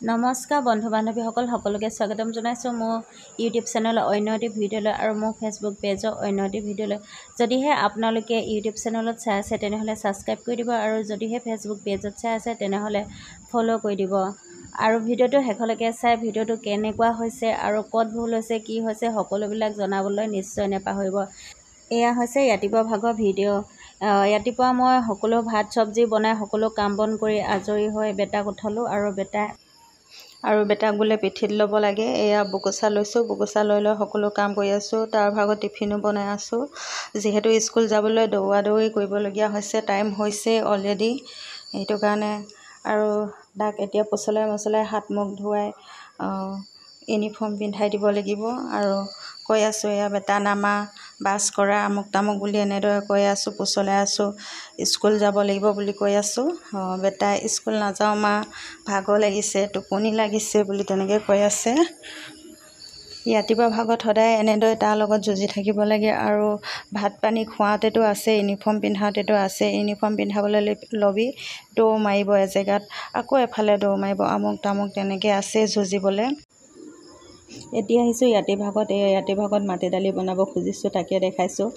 নমস্কাৰ বন্ধু বান্ধৱীসকল সকলোকে স্বাগতম জনাইছোঁ মোৰ ইউটিউব চেনেলৰ অন্য এটি ভিডিঅ'লৈ আৰু মোৰ ফেচবুক পেজৰ অন্য এটি ভিডিঅ'লৈ। যদিহে আপোনালোকে ইউটিউব চেনেলত চাই আছে তেনেহ'লে ছাবস্ক্ৰাইব কৰি দিব আৰু যদিহে ফেচবুক পেজত চাই আছে তেনেহ'লে ফ'ল' কৰি দিব আৰু ভিডিঅ'টো শেষলৈকে চাই ভিডিঅ'টো কেনেকুৱা হৈছে আৰু ক'ত ভুল হৈছে কি হৈছে সকলোবিলাক জনাবলৈ নিশ্চয় নাপাহৰিব। এয়া হৈছে ৰাতিপুৱা ভাগৰ ভিডিঅ'। ৰাতিপুৱা মই সকলো ভাত চব্জি বনাই সকলো কাম বন কৰি আজৰি হৈ বেটাক উঠালোঁ আৰু বেটাক বোলে পিঠিত ল'ব লাগে। এয়া বুকুচা লৈছোঁ, বুকুচা লৈ সকলো কাম কৰি আছোঁ। তাৰ ভাগত টিফিনো বনাই আছোঁ। যিহেতু স্কুল যাবলৈ দৌৰা দৌৰি কৰিবলগীয়া হৈছে, টাইম হৈছে অলৰেডি, সেইটো কাৰণে আৰু তাক এতিয়া পচলাই হাত মুখ ধুৱাই ইউনিফৰ্ম পিন্ধাই দিব লাগিব আৰু কৈ আছোঁ এয়া বেটা নামা, বাছ কৰা, আমুক তামুক বুলি এনেদৰে কৈ আছোঁ, পচলাই আছোঁ। স্কুল যাব লাগিব বুলি কৈ আছোঁ। বেটাই স্কুল নাযাওঁ মা, ভাগৰ লাগিছে, টোপনি লাগিছে বুলি তেনেকৈ কৈ আছে। ৰাতিপুৱা ভাগত সদায় এনেদৰে তাৰ লগত যুঁজি থাকিব লাগে আৰু ভাত পানী খুৱাওঁতেতো আছে, ইউনিফৰ্ম পিন্ধাওঁতেতো আছে। ইউনিফৰ্ম পিন্ধাবলৈ ল'বি, দৌৰ মাৰিব এজেগাত, আকৌ এফালে দৌৰ মাৰিব, আমুক তামুক তেনেকৈ আছে যুঁজিবলৈ। এতিয়া আহিছোঁ ৰাতি ভাগত। ৰাতি ভাগত মাটি দালি বনাব খুজিছোঁ, তাকে দেখাইছোঁ।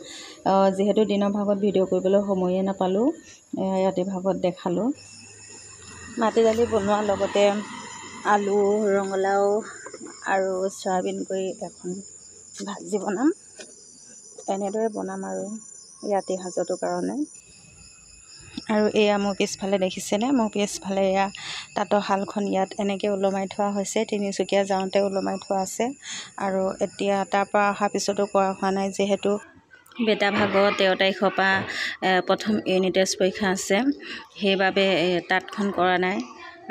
যিহেতু দিনৰ ভাগত ভিডিঅ' কৰিবলৈ সময়ে নাপালোঁ, ৰাতি ভাগত দেখালোঁ। মাটি দালি বনোৱাৰ লগতে আলু, ৰঙালাও আৰু চয়াবিন কৰি এখন ভাজি বনাম। এনেদৰে বনাম আৰু ৰাতি সাঁজটোৰ কাৰণে। আৰু এয়া মোৰ পিছফালে দেখিছেনে, মোৰ পিছফালে এয়া তাঁতৰ শালখন ইয়াত এনেকৈ ওলমাই থোৱা হৈছে। তিনিচুকীয়া যাওঁতে ওলমাই থোৱা আছে আৰু এতিয়া তাৰপৰা অহাৰ পিছতো কৰা হোৱা নাই, যিহেতু বেটা ভাগৰ 13 তাৰিখৰ পৰা প্ৰথম ইউনিট টেষ্ট পৰীক্ষা আছে, সেইবাবে তাঁতখন কৰা নাই।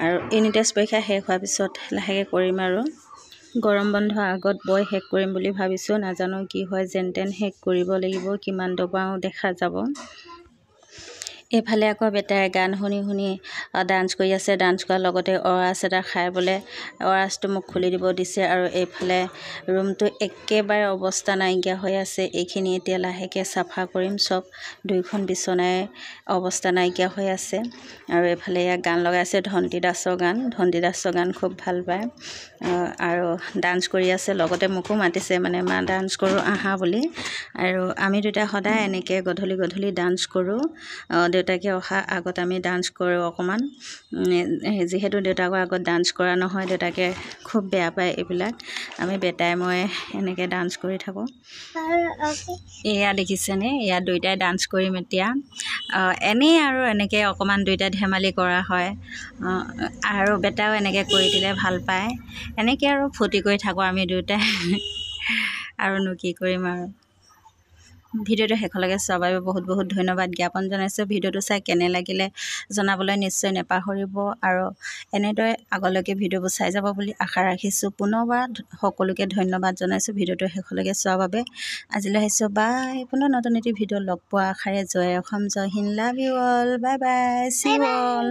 আৰু ইউনিট টেষ্ট পৰীক্ষা শেষ হোৱাৰ পিছত লাহেকৈ কৰিম আৰু গৰম বন্ধৰ আগত বৈ শেষ কৰিম বুলি ভাবিছোঁ। নাজানো কি হয়, যেন তেন শেষ কৰিব লাগিব, কিমান দবাও দেখা যাব। এইফালে আকৌ বেটাই গান শুনি শুনি ডান্স কৰি আছে। ডান্স কৰাৰ লগতে অ'আৰএছ এটা খাই বোলে অ'আৰএছটো মোক খুলি দিব দিছে। আৰু এইফালে ৰুমটো একেবাৰে অৱস্থা নাইকিয়া হৈ আছে। এইখিনি এতিয়া লাহেকৈ চাফা কৰিম। চব 2খন বিচনাই অৱস্থা নাইকিয়া হৈ আছে। আৰু এইফালে এয়া গান লগাই আছে, ধণ্টি দাসৰ গান। ধণ্টি দাসৰ গান খুব ভাল পায় আৰু ডান্স কৰি আছে। লগতে মোকো মাতিছে, মানে মা ডান্স কৰোঁ আহা বুলি। আৰু আমি দুটা সদায় এনেকৈ গধূলি গধূলি ডান্স কৰোঁ। দেউতাকে অহা আগত আমি ডান্স কৰোঁ অকণমান। যিহেতু দেউতাকৰ আগত ডান্স কৰা নহয়, দেউতাকে খুব বেয়া পায় এইবিলাক। আমি বেটাই মই এনেকৈ ডান্স কৰি থাকোঁ। এয়া দেখিছেনে, এয়া দুয়োটাই ডান্স কৰিম এতিয়া। এনেই আৰু এনেকৈ অকণমান দুয়োটাই ধেমালি কৰা হয় আৰু বেটাও এনেকৈ কৰি দিলে ভাল পায়। এনেকৈ আৰু ফূৰ্তি কৰি থাকোঁ আমি দুয়োটাই আৰুনো কি কৰিম আৰু। ভিডিঅ'টো শেষলৈকে চোৱাৰ বাবে বহুত বহুত ধন্যবাদ জ্ঞাপন জনাইছোঁ। ভিডিঅ'টো চাই কেনে লাগিলে জনাবলৈ নিশ্চয় নাপাহৰিব আৰু এনেদৰে আগলৈকে ভিডিঅ'বোৰ চাই যাব বুলি আশা ৰাখিছোঁ। পুনৰবাৰ সকলোকে ধন্যবাদ জনাইছোঁ ভিডিঅ'টো শেষলৈকে চোৱাৰ বাবে। আজিলৈ আহিছোঁ, বাই। পুনৰ নতুন এটি ভিডিঅ' লগ পোৱা আশাৰে জয় অসম, জয় Hind, love you all, bye bye, see you all.